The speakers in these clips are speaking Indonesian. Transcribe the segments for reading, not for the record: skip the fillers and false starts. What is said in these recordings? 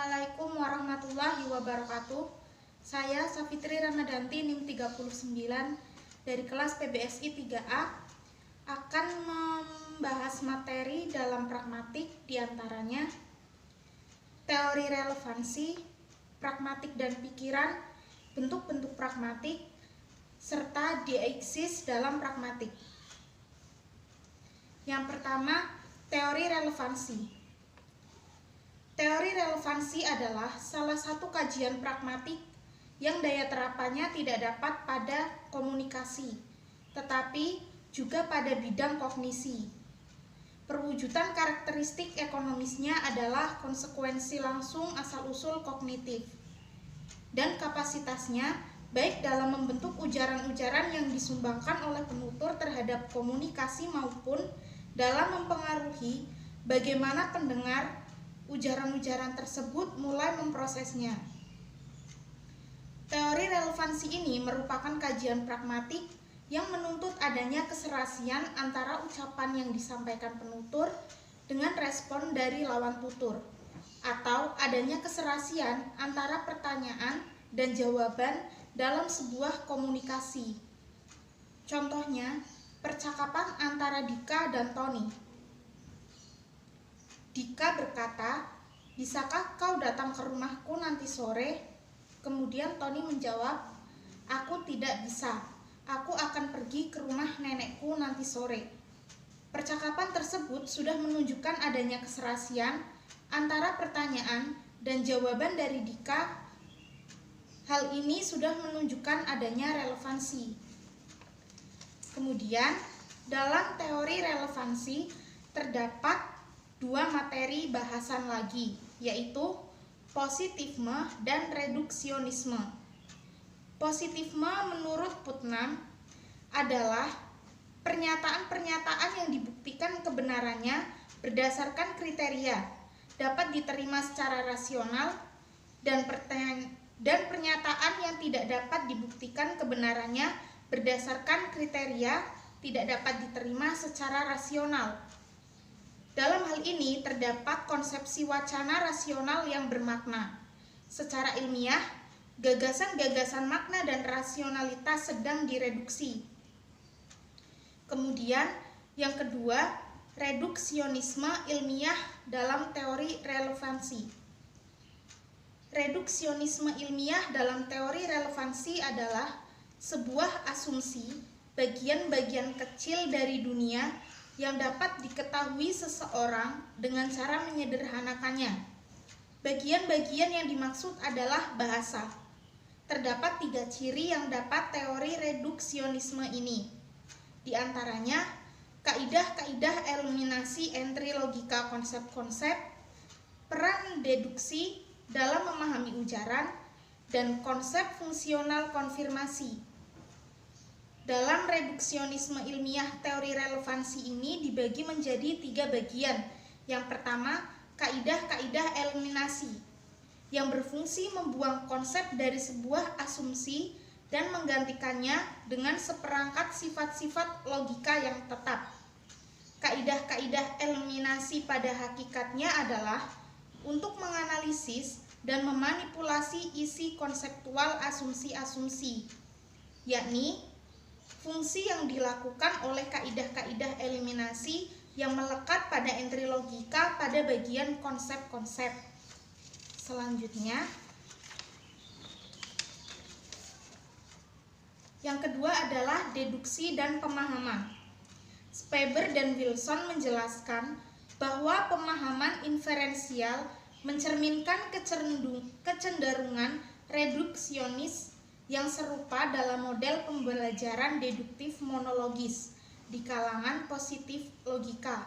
Assalamualaikum warahmatullahi wabarakatuh. Saya Safitri Ramadanti NIM 39 dari kelas PBSI 3A akan membahas materi dalam pragmatik, diantaranya teori relevansi, pragmatik dan pikiran, bentuk-bentuk pragmatik, serta deiksis dalam pragmatik. Yang pertama, teori relevansi. Teori relevansi adalah salah satu kajian pragmatik yang daya terapannya tidak dapat pada komunikasi, tetapi juga pada bidang kognisi. Perwujudan karakteristik ekonomisnya adalah konsekuensi langsung asal-usul kognitif, dan kapasitasnya baik dalam membentuk ujaran-ujaran yang disumbangkan oleh penutur terhadap komunikasi maupun dalam mempengaruhi bagaimana pendengar ujaran-ujaran tersebut mulai memprosesnya. Teori relevansi ini merupakan kajian pragmatik yang menuntut adanya keserasian antara ucapan yang disampaikan penutur dengan respon dari lawan tutur, atau adanya keserasian antara pertanyaan dan jawaban dalam sebuah komunikasi. Contohnya, percakapan antara Dika dan Tony. Dika berkata, "Bisakah kau datang ke rumahku nanti sore?" Kemudian Tony menjawab, "Aku tidak bisa. Aku akan pergi ke rumah nenekku nanti sore." Percakapan tersebut sudah menunjukkan adanya keserasian antara pertanyaan dan jawaban dari Dika. Hal ini sudah menunjukkan adanya relevansi. Kemudian, dalam teori relevansi terdapat dua materi bahasan lagi, yaitu positifme dan reduksionisme. Positifme menurut Putnam adalah pernyataan-pernyataan yang dibuktikan kebenarannya berdasarkan kriteria, dapat diterima secara rasional, dan pernyataan yang tidak dapat dibuktikan kebenarannya berdasarkan kriteria tidak dapat diterima secara rasional. Dalam hal ini terdapat konsepsi wacana rasional yang bermakna. Secara ilmiah, gagasan-gagasan makna dan rasionalitas sedang direduksi. Kemudian, yang kedua, reduksionisme ilmiah dalam teori relevansi. Reduksionisme ilmiah dalam teori relevansi adalah sebuah asumsi bagian-bagian kecil dari dunia yang dapat diketahui seseorang dengan cara menyederhanakannya. Bagian-bagian yang dimaksud adalah bahasa. Terdapat 3 ciri yang dapat teori reduksionisme ini. Di antaranya, kaidah-kaidah eliminasi entry logika konsep-konsep, peran deduksi dalam memahami ujaran, dan konsep fungsional konfirmasi. Dalam reduksionisme ilmiah, teori relevansi ini dibagi menjadi 3 bagian. Yang pertama, kaidah-kaidah eliminasi, yang berfungsi membuang konsep dari sebuah asumsi dan menggantikannya dengan seperangkat sifat-sifat logika yang tetap. Kaidah-kaidah eliminasi pada hakikatnya adalah untuk menganalisis dan memanipulasi isi konseptual asumsi-asumsi, yakni fungsi yang dilakukan oleh kaidah-kaidah eliminasi yang melekat pada entry logika pada bagian konsep-konsep. Selanjutnya, yang kedua adalah deduksi dan pemahaman. Speber dan Wilson menjelaskan bahwa pemahaman inferensial mencerminkan kecenderungan reduksionis yang serupa dalam model pembelajaran deduktif monologis di kalangan positif logika,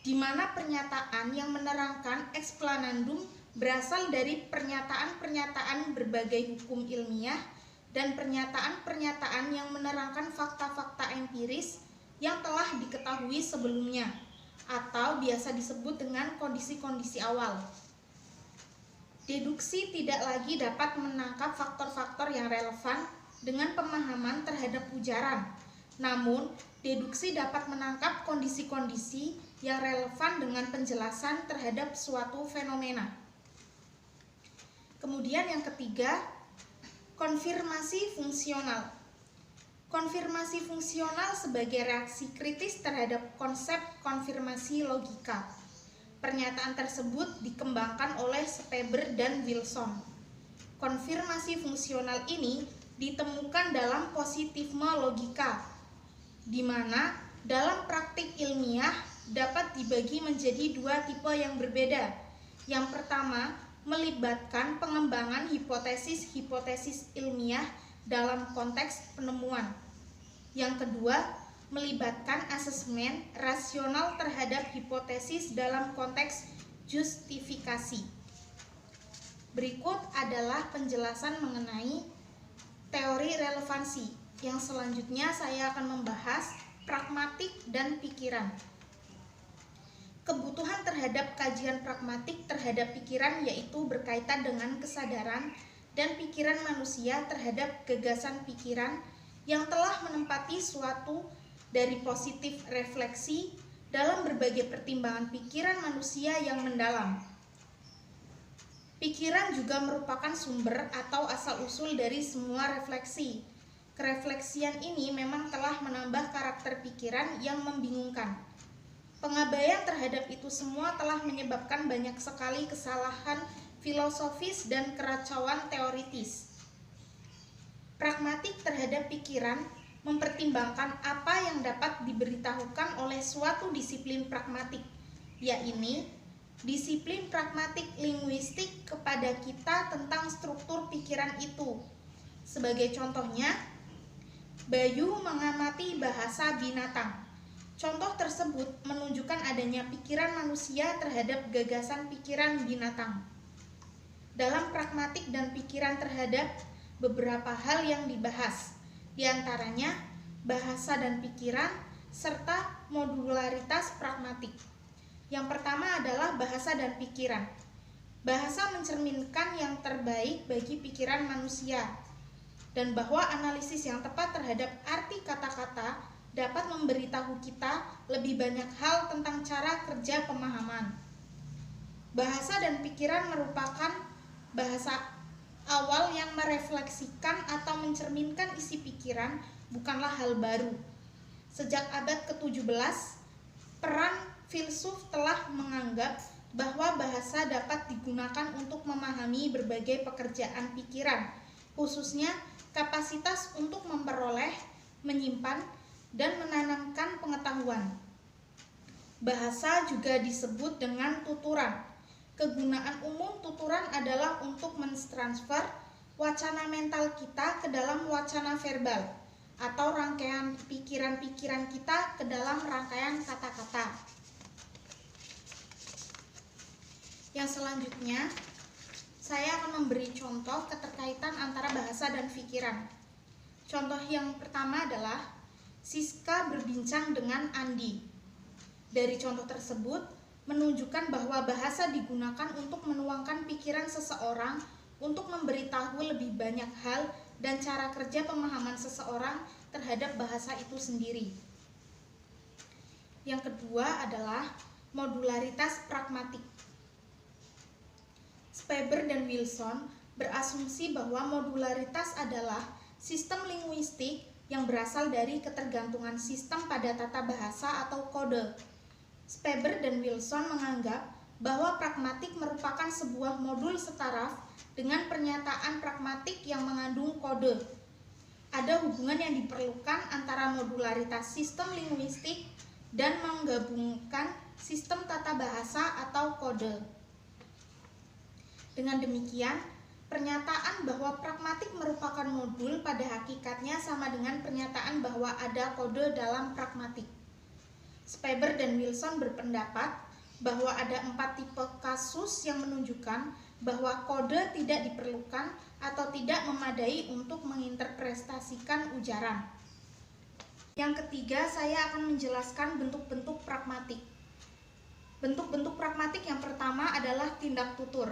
di mana pernyataan yang menerangkan explanandum berasal dari pernyataan-pernyataan berbagai hukum ilmiah dan pernyataan-pernyataan yang menerangkan fakta-fakta empiris yang telah diketahui sebelumnya, atau biasa disebut dengan kondisi-kondisi awal. Deduksi tidak lagi dapat menangkap faktor-faktor yang relevan dengan pemahaman terhadap ujaran. Namun, deduksi dapat menangkap kondisi-kondisi yang relevan dengan penjelasan terhadap suatu fenomena. Kemudian yang ketiga, konfirmasi fungsional. Konfirmasi fungsional sebagai reaksi kritis terhadap konsep konfirmasi logika. Pernyataan tersebut dikembangkan oleh Speber dan Wilson. Konfirmasi fungsional ini ditemukan dalam positifme logika, di mana dalam praktik ilmiah dapat dibagi menjadi dua tipe yang berbeda. Yang pertama, melibatkan pengembangan hipotesis-hipotesis ilmiah dalam konteks penemuan. Yang kedua, melibatkan asesmen rasional terhadap hipotesis dalam konteks justifikasi. Berikut adalah penjelasan mengenai teori relevansi. Yang selanjutnya saya akan membahas pragmatik dan pikiran. Kebutuhan terhadap kajian pragmatik terhadap pikiran yaitu berkaitan dengan kesadaran dan pikiran manusia terhadap gagasan pikiran yang telah menempati suatu dari positif refleksi dalam berbagai pertimbangan pikiran manusia yang mendalam. Pikiran juga merupakan sumber atau asal-usul dari semua refleksi. Kerefleksian ini memang telah menambah karakter pikiran yang membingungkan. Pengabaian terhadap itu semua telah menyebabkan banyak sekali kesalahan filosofis dan keracauan teoritis. Pragmatik terhadap pikiran mempertimbangkan apa yang dapat diberitahukan oleh suatu disiplin pragmatik, yaitu disiplin pragmatik linguistik kepada kita tentang struktur pikiran itu. Sebagai contohnya, Bayu mengamati bahasa binatang. Contoh tersebut menunjukkan adanya pikiran manusia terhadap gagasan pikiran binatang. Dalam pragmatik dan pikiran terhadap beberapa hal yang dibahas, di antaranya bahasa dan pikiran serta modularitas pragmatik. Yang pertama adalah bahasa dan pikiran. Bahasa mencerminkan yang terbaik bagi pikiran manusia, dan bahwa analisis yang tepat terhadap arti kata-kata dapat memberitahu kita lebih banyak hal tentang cara kerja pemahaman. Bahasa dan pikiran merupakan bahasa awal yang merefleksikan atau mencerminkan isi pikiran, bukanlah hal baru. Sejak abad ke-17, peran filsuf telah menganggap bahwa bahasa dapat digunakan untuk memahami berbagai pekerjaan pikiran, khususnya kapasitas untuk memperoleh, menyimpan, dan menanamkan pengetahuan. Bahasa juga disebut dengan tuturan. Kegunaan umum tuturan adalah untuk mentransfer wacana mental kita ke dalam wacana verbal, atau rangkaian pikiran-pikiran kita ke dalam rangkaian kata-kata. Yang selanjutnya, saya akan memberi contoh keterkaitan antara bahasa dan pikiran. Contoh yang pertama adalah Siska berbincang dengan Andi. Dari contoh tersebut menunjukkan bahwa bahasa digunakan untuk menuangkan pikiran seseorang untuk memberitahu lebih banyak hal dan cara kerja pemahaman seseorang terhadap bahasa itu sendiri. Yang kedua adalah modularitas pragmatik. Speber dan Wilson berasumsi bahwa modularitas adalah sistem linguistik yang berasal dari ketergantungan sistem pada tata bahasa atau kode. Speber dan Wilson menganggap bahwa pragmatik merupakan sebuah modul setaraf dengan pernyataan pragmatik yang mengandung kode. Ada hubungan yang diperlukan antara modularitas sistem linguistik dan menggabungkan sistem tata bahasa atau kode. Dengan demikian, pernyataan bahwa pragmatik merupakan modul pada hakikatnya sama dengan pernyataan bahwa ada kode dalam pragmatik. Speber dan Wilson berpendapat bahwa ada 4 tipe kasus yang menunjukkan bahwa kode tidak diperlukan atau tidak memadai untuk menginterpretasikan ujaran. Yang ketiga, saya akan menjelaskan bentuk-bentuk pragmatik. Bentuk-bentuk pragmatik yang pertama adalah tindak tutur.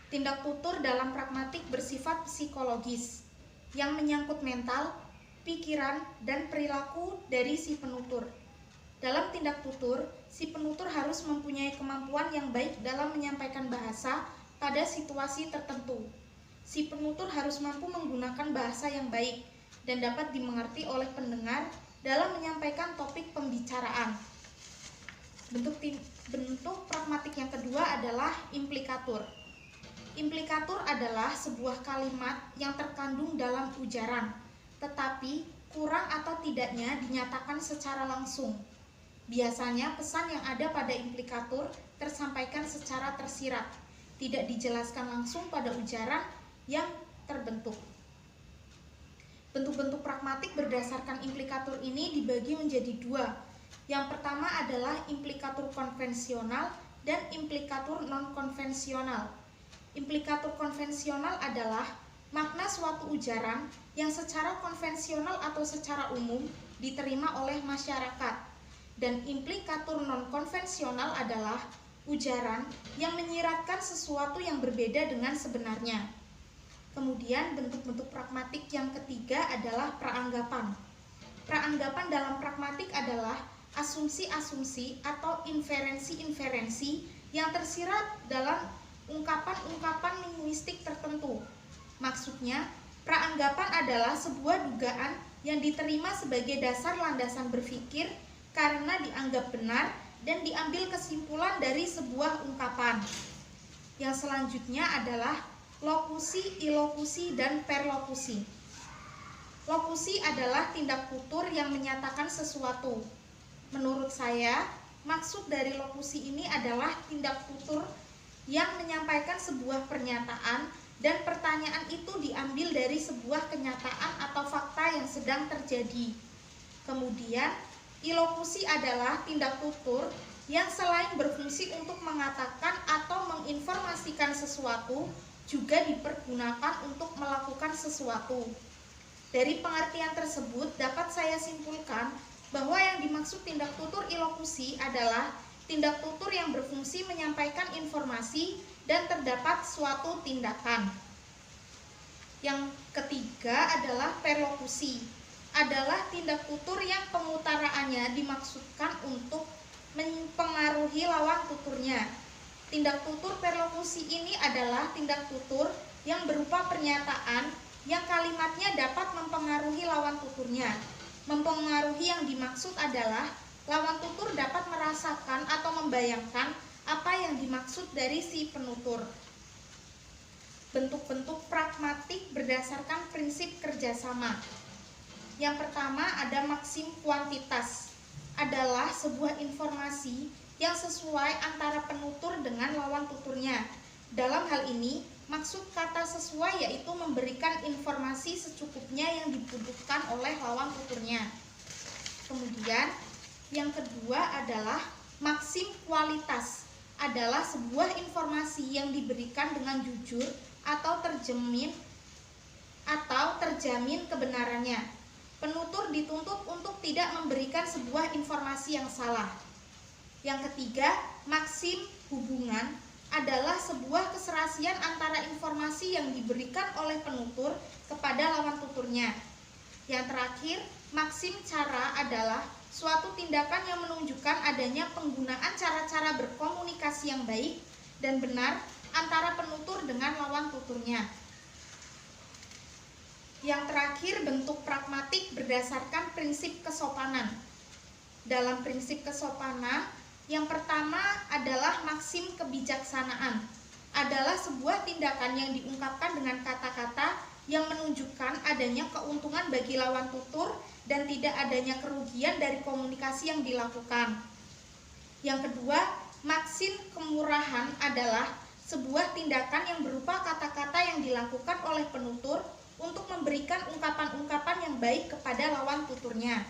Tindak tutur dalam pragmatik bersifat psikologis, yang menyangkut mental, pikiran, dan perilaku dari si penutur. Dalam tindak tutur, si penutur harus mempunyai kemampuan yang baik dalam menyampaikan bahasa pada situasi tertentu. Si penutur harus mampu menggunakan bahasa yang baik dan dapat dimengerti oleh pendengar dalam menyampaikan topik pembicaraan. Bentuk pragmatik yang kedua adalah implikatur. Implikatur adalah sebuah kalimat yang terkandung dalam ujaran, tetapi kurang atau tidaknya dinyatakan secara langsung. Biasanya pesan yang ada pada implikatur tersampaikan secara tersirat, tidak dijelaskan langsung pada ujaran yang terbentuk. Bentuk-bentuk pragmatik berdasarkan implikatur ini dibagi menjadi dua. Yang pertama adalah implikatur konvensional dan implikatur non-konvensional. Implikatur konvensional adalah makna suatu ujaran yang secara konvensional atau secara umum diterima oleh masyarakat. Dan implikatur non-konvensional adalah ujaran yang menyiratkan sesuatu yang berbeda dengan sebenarnya. Kemudian bentuk-bentuk pragmatik yang ketiga adalah praanggapan. Praanggapan dalam pragmatik adalah asumsi-asumsi atau inferensi-inferensi yang tersirat dalam ungkapan-ungkapan linguistik tertentu. Maksudnya, praanggapan adalah sebuah dugaan yang diterima sebagai dasar landasan berpikir karena dianggap benar dan diambil kesimpulan dari sebuah ungkapan. Yang selanjutnya adalah lokusi, ilokusi, dan perlokusi. Lokusi adalah tindak tutur yang menyatakan sesuatu. Menurut saya, maksud dari lokusi ini adalah tindak tutur yang menyampaikan sebuah pernyataan dan pertanyaan itu diambil dari sebuah kenyataan atau fakta yang sedang terjadi. Kemudian, ilokusi adalah tindak tutur yang selain berfungsi untuk mengatakan atau menginformasikan sesuatu, juga dipergunakan untuk melakukan sesuatu. Dari pengertian tersebut dapat saya simpulkan bahwa yang dimaksud tindak tutur ilokusi adalah tindak tutur yang berfungsi menyampaikan informasi dan terdapat suatu tindakan. Yang ketiga adalah perlokusi. Adalah tindak tutur yang pengutaraannya dimaksudkan untuk mempengaruhi lawan tuturnya. Tindak tutur perlokusi ini adalah tindak tutur yang berupa pernyataan yang kalimatnya dapat mempengaruhi lawan tuturnya. Mempengaruhi yang dimaksud adalah lawan tutur dapat merasakan atau membayangkan apa yang dimaksud dari si penutur. Bentuk-bentuk pragmatik berdasarkan prinsip kerjasama. Yang pertama ada maksim kuantitas. Adalah sebuah informasi yang sesuai antara penutur dengan lawan tuturnya. Dalam hal ini, maksud kata sesuai yaitu memberikan informasi secukupnya yang dibutuhkan oleh lawan tuturnya. Kemudian, yang kedua adalah maksim kualitas. Adalah sebuah informasi yang diberikan dengan jujur atau terjamin kebenarannya. Penutur dituntut untuk tidak memberikan sebuah informasi yang salah. Yang ketiga, maksim hubungan adalah sebuah keserasian antara informasi yang diberikan oleh penutur kepada lawan tuturnya. Yang terakhir, maksim cara adalah suatu tindakan yang menunjukkan adanya penggunaan cara-cara berkomunikasi yang baik dan benar antara penutur dengan lawan tuturnya. Yang terakhir, bentuk pragmatik berdasarkan prinsip kesopanan. Dalam prinsip kesopanan, yang pertama adalah maksim kebijaksanaan. Adalah sebuah tindakan yang diungkapkan dengan kata-kata yang menunjukkan adanya keuntungan bagi lawan tutur dan tidak adanya kerugian dari komunikasi yang dilakukan. Yang kedua, maksim kemurahan adalah sebuah tindakan yang berupa kata-kata yang dilakukan oleh penutur untuk memberikan ungkapan-ungkapan yang baik kepada lawan tuturnya.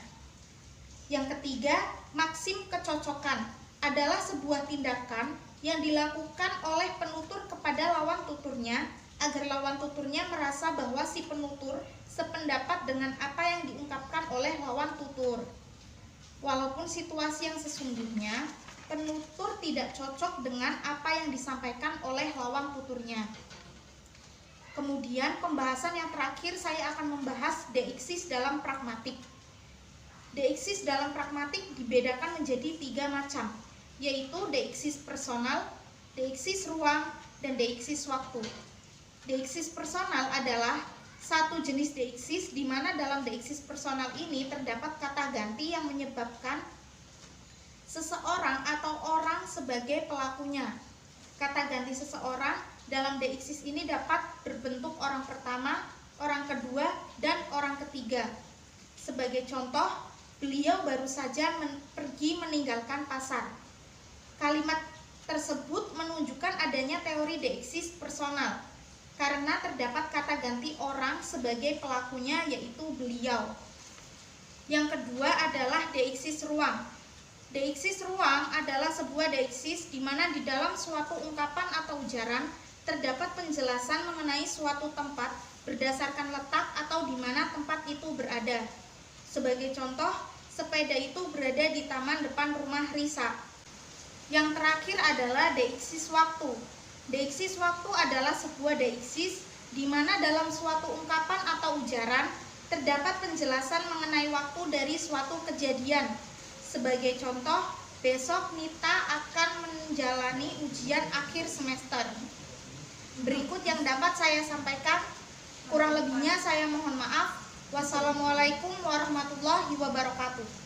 Yang ketiga, maksim kecocokan adalah sebuah tindakan yang dilakukan oleh penutur kepada lawan tuturnya agar lawan tuturnya merasa bahwa si penutur sependapat dengan apa yang diungkapkan oleh lawan tutur. Walaupun situasi yang sesungguhnya, penutur tidak cocok dengan apa yang disampaikan oleh lawan tuturnya. Kemudian pembahasan yang terakhir saya akan membahas deiksis dalam pragmatik. Deiksis dalam pragmatik dibedakan menjadi 3 macam, yaitu deiksis personal, deiksis ruang, dan deiksis waktu. Deiksis personal adalah satu jenis deiksis di mana dalam deiksis personal ini terdapat kata ganti yang menyebabkan seseorang atau orang sebagai pelakunya. Kata ganti seseorang dalam deiksis ini dapat berbentuk orang pertama, orang kedua, dan orang ketiga. Sebagai contoh, beliau baru saja pergi meninggalkan pasar. Kalimat tersebut menunjukkan adanya teori deiksis personal karena terdapat kata ganti orang sebagai pelakunya, yaitu beliau. Yang kedua adalah deiksis ruang. Deiksis ruang adalah sebuah deiksis di mana di dalam suatu ungkapan atau ujaran terdapat penjelasan mengenai suatu tempat berdasarkan letak atau di mana tempat itu berada. Sebagai contoh, sepeda itu berada di taman depan rumah Risa. Yang terakhir adalah deiksis waktu. Deiksis waktu adalah sebuah deiksis di mana dalam suatu ungkapan atau ujaran terdapat penjelasan mengenai waktu dari suatu kejadian. Sebagai contoh, besok Nita akan menjalani ujian akhir semester. Berikut yang dapat saya sampaikan. Kurang lebihnya saya mohon maaf. Wassalamualaikum warahmatullahi wabarakatuh.